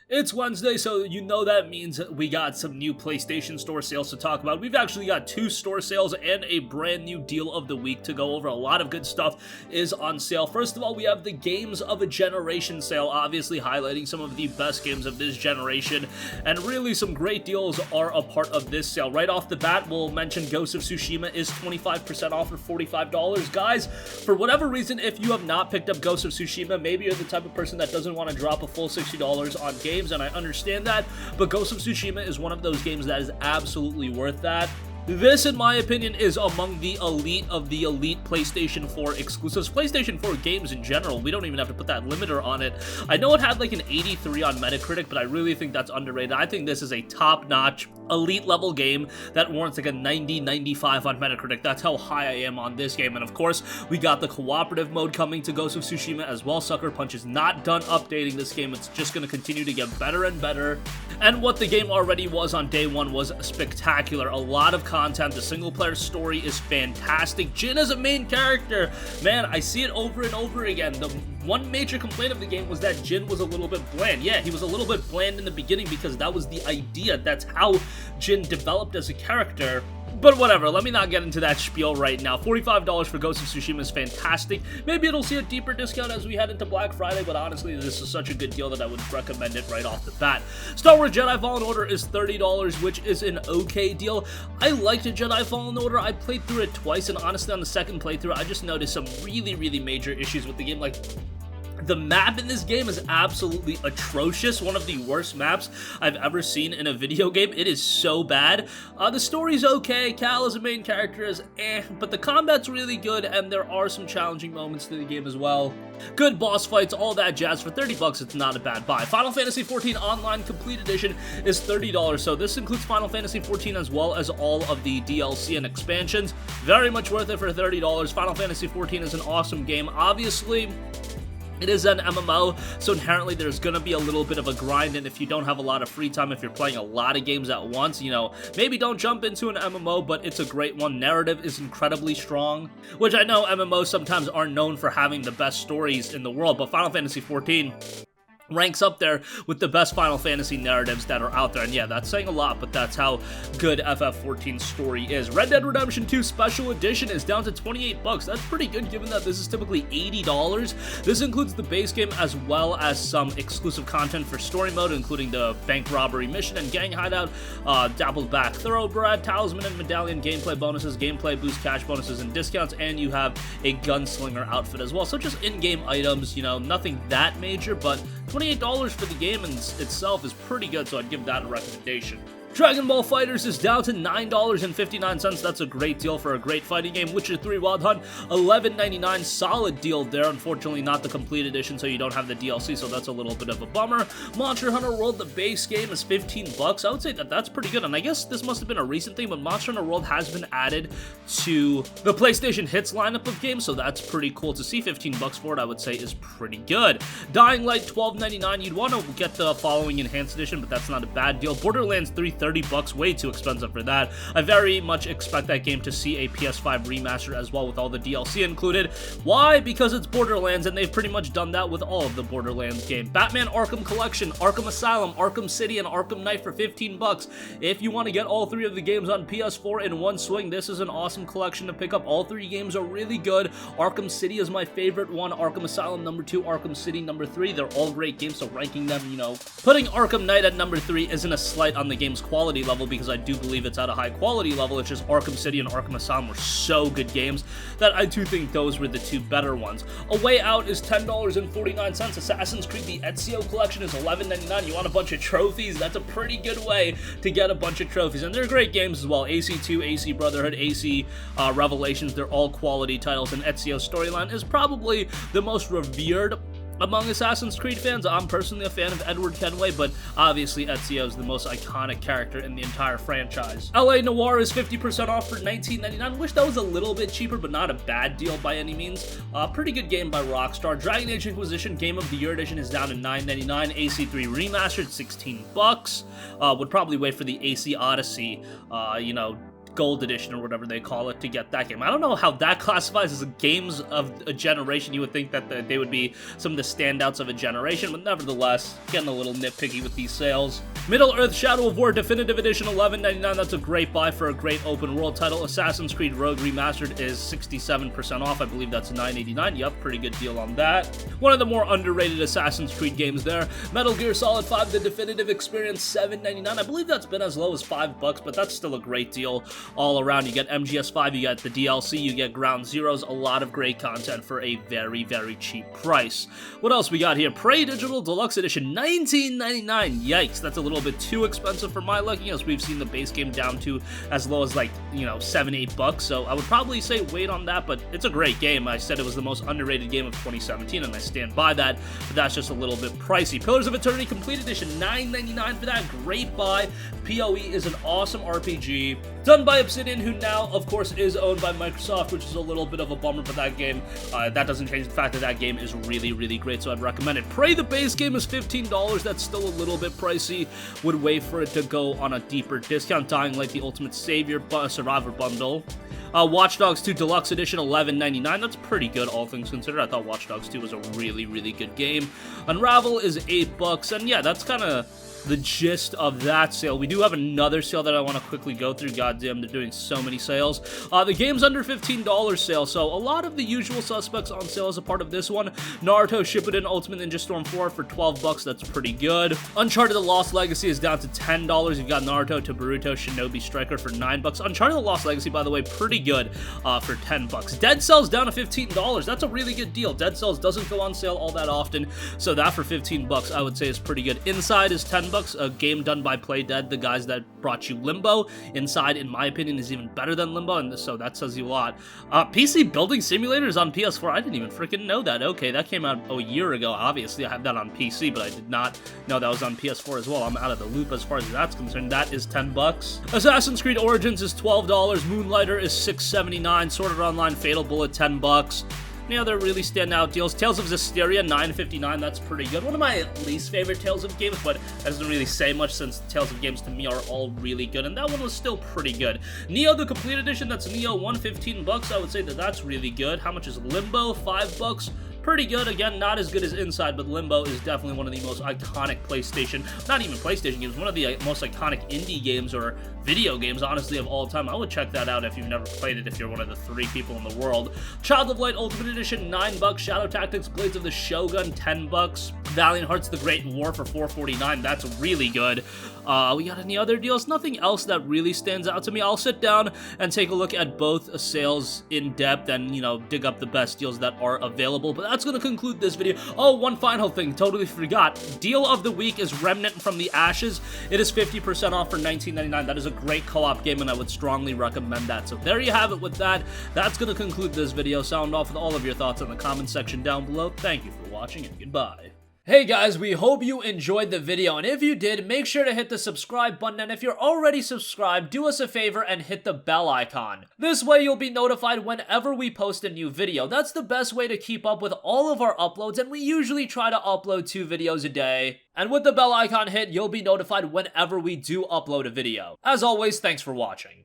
It's Wednesday, so you know that means we got some new PlayStation Store sales to talk about. We've actually got 2 store sales and a brand new deal of the week to go over. A lot of good stuff is on sale. First of all, we have the Games of a Generation sale, obviously highlighting some of the best games of this generation, and really some great deals are a part of this sale. Right off the bat, we'll mention Ghost of Tsushima is 25% off for $45. Guys, for whatever reason, if you have not picked up Ghost of Tsushima, maybe you're the type of person that doesn't want to drop a full $60 on games, and I understand that, but Ghost of Tsushima is one of those games that is absolutely worth that. This, in my opinion, is among the elite of the elite PlayStation 4 exclusives. PlayStation 4 games in general, we don't even have to put that limiter on it. I know it had like an 83 on Metacritic, but I really think that's underrated. I think this is a top-notch, elite-level game that warrants like a 90, 95 on Metacritic. That's how high I am on this game. And of course, we got the cooperative mode coming to Ghost of Tsushima as well. Sucker Punch is not done updating this game. It's just going to continue to get better and better. And what the game already was on day one was spectacular. A lot of content. The single-player story is fantastic. Jin as a main character, man, I see it over and over again. The one major complaint of the game was that Jin was a little bit bland. Yeah, he was a little bit bland in the beginning because that was the idea. That's how Jin developed as a character. But whatever, let me not get into that spiel right now. $45 for Ghost of Tsushima is fantastic. Maybe it'll see a deeper discount as we head into Black Friday, but honestly, this is such a good deal that I would recommend it right off the bat. Star Wars Jedi Fallen Order is $30, which is an okay deal. I liked Jedi Fallen Order. I played through it twice, and honestly, on the second playthrough, I just noticed some really major issues with the game. Like, the map in this game is absolutely atrocious. One of the worst maps I've ever seen in a video game. It is so bad. The story's okay. Cal as a main character is but the combat's really good, and there are some challenging moments to the game as well. Good boss fights, all that jazz. For $30, it's not a bad buy. Final Fantasy XIV Online Complete Edition is $30, so this includes Final Fantasy XIV as well as all of the DLC and expansions. Very much worth it for $30. Final Fantasy XIV is an awesome game. Obviously, it is an MMO, so inherently there's going to be a little bit of a grind, and if you don't have a lot of free time, if you're playing a lot of games at once, you know, maybe don't jump into an MMO, but it's a great one. Narrative is incredibly strong, which I know MMOs sometimes aren't known for having the best stories in the world, but Final Fantasy XIV ranks up there with the best Final Fantasy narratives that are out there. And yeah, that's saying a lot, but that's how good FF14's story is. Red Dead Redemption 2 Special Edition is down to $28. That's pretty good given that this is typically $80. This includes the base game as well as some exclusive content for story mode, including the bank robbery mission and gang hideout, Dappled Back Thoroughbred, Talisman and Medallion gameplay bonuses, gameplay boost, cash bonuses, and discounts, and you have a gunslinger outfit as well. So just in-game items, you know, nothing that major, but $28 for the game in itself is pretty good, so I'd give that a recommendation. Dragon Ball FighterZ is down to $9.59. That's a great deal for a great fighting game. Witcher 3 Wild Hunt, $11.99. Solid deal there. Unfortunately, not the complete edition, so you don't have the DLC, so that's a little bit of a bummer. Monster Hunter World, the base game, is $15. I would say that that's pretty good, and I guess this must have been a recent thing, but Monster Hunter World has been added to the PlayStation Hits lineup of games, so that's pretty cool to see. $15 for it, I would say, is pretty good. Dying Light, $12.99. You'd want to get the following enhanced edition, but that's not a bad deal. Borderlands 3, $30, way too expensive for that. I very much expect that game to see a PS5 remaster as well with all the DLC included. Why? Because it's Borderlands, and they've pretty much done that with all of the Borderlands games. Batman Arkham Collection, Arkham Asylum, Arkham City, and Arkham Knight for $15. If you want to get all 3 of the games on PS4 in one swing, this is an awesome collection to pick up. All 3 games are really good. Arkham City is my favorite one. Arkham Asylum number 2, Arkham City number 3. They're all great games, so ranking them, you know, putting Arkham Knight at number 3 isn't a slight on the game's quality level, because I do believe it's at a high quality level. It's just Arkham City and Arkham Asylum were so good games that I do think those were the 2 better ones. A Way Out is $10.49. Assassin's Creed the Ezio Collection is $11.99. You want a bunch of trophies? That's a pretty good way to get a bunch of trophies, and they're great games as well. AC2, AC Brotherhood, AC Revelations, they're all quality titles, and Ezio's storyline is probably the most revered among Assassin's Creed fans. I'm personally a fan of Edward Kenway, but obviously Ezio is the most iconic character in the entire franchise. LA Noire is 50% off for $19.99. Wish that was a little bit cheaper, but not a bad deal by any means. Pretty good game by Rockstar. Dragon Age Inquisition Game of the Year Edition is down to $9.99. AC3 Remastered, $16. Would probably wait for the AC Odyssey, you know, Gold Edition or whatever they call it to get that game. I don't know how that classifies as games of a generation. You would think that they would be some of the standouts of a generation, but nevertheless, getting a little nitpicky with these sales. Middle-earth Shadow of War Definitive Edition, $11.99. That's a great buy for a great open world title. Assassin's Creed Rogue Remastered is 67% off. I believe that's $9.89. Yep, pretty good deal on that. One of the more underrated Assassin's Creed games there. Metal Gear Solid 5, The Definitive Experience, $7.99. I believe that's been as low as $5, but that's still a great deal all around. You get MGS5, you get the DLC, you get Ground Zeroes, a lot of great content for a very, very cheap price. What else we got here? Prey Digital Deluxe Edition, $19.99. Yikes, that's a little bit too expensive for my liking, as we've seen the base game down to as low as like, you know, $7-8, so I would probably say wait on that, but it's a great game. I said it was the most underrated game of 2017, and I stand by that, but that's just a little bit pricey. Pillars of Eternity Complete Edition, $9.99 for that. Great buy. PoE is an awesome RPG done by Obsidian, who now, of course, is owned by Microsoft, which is a little bit of a bummer, but that game, that doesn't change the fact that that game is really, really great, so I'd recommend it. Prey, the base game, is $15. That's still a little bit pricey. Would wait for it to go on a deeper discount. Dying Light, the Ultimate Savior Survivor Bundle. Watch Dogs 2 Deluxe Edition, $11.99. That's pretty good, all things considered. I thought Watch Dogs 2 was a really, really good game. Unravel is $8, and yeah, that's kind of the gist of that sale. We do have another sale that I want to quickly go through. Goddamn, they're doing so many sales. The game's under $15 sale, so a lot of the usual suspects on sale as a part of this one. Naruto Shippuden Ultimate Ninja Storm 4 for $12, that's pretty good. Uncharted The Lost Legacy is down to $10. You've got Naruto to Boruto Shinobi Striker for $9. Uncharted The Lost Legacy, by the way, pretty good for $10. Dead Cells down to $15. That's a really good deal. Dead Cells doesn't go on sale all that often, so that for $15 I would say is pretty good. Inside is $10. A game done by Playdead, the guys that brought you Limbo. Inside, in my opinion, is even better than Limbo, and so that says you a lot. PC Building Simulator is on PS4. I didn't even freaking know that. Okay, that came out a year ago. Obviously, I have that on PC, but I did not know that was on PS4 as well. I'm out of the loop as far as that's concerned. That is $10. Assassin's Creed Origins is $12. Moonlighter is $6.79. Sword Art Online Fatal Bullet, $10. Any other really standout deals? Tales of Zestiria, $9.59. That's pretty good. One of my least favorite Tales of games, but that doesn't really say much since Tales of games to me are all really good, and that one was still pretty good. Neo, the Complete Edition, that's Neo, $115. I would say that that's really good. How much is Limbo? $5. Pretty good. Again, not as good as Inside, but Limbo is definitely one of the most iconic PlayStation, not even PlayStation games, one of the most iconic indie games or video games, honestly, of all time. I would check that out if you've never played it, if you're one of the 3 people in the world. Child of Light Ultimate Edition, $9. Shadow Tactics Blades of the Shogun, $10. Valiant Hearts The Great War for $4.49. That's really good. We got any other deals? Nothing else that really stands out to me. I'll sit down and take a look at both sales in depth and, you know, dig up the best deals that are available. But that's going to conclude this video. Oh, one final thing. Totally forgot. Deal of the week is Remnant from the Ashes. It is 50% off for $19.99. That is a great co-op game, and I would strongly recommend that. So there you have it with that. That's going to conclude this video. Sound off with all of your thoughts in the comment section down below. Thank you for watching, and goodbye. Hey guys, we hope you enjoyed the video, and if you did, make sure to hit the subscribe button, and if you're already subscribed, do us a favor and hit the bell icon. This way you'll be notified whenever we post a new video. That's the best way to keep up with all of our uploads, and we usually try to upload 2 videos a day. And with the bell icon hit, you'll be notified whenever we do upload a video. As always, thanks for watching.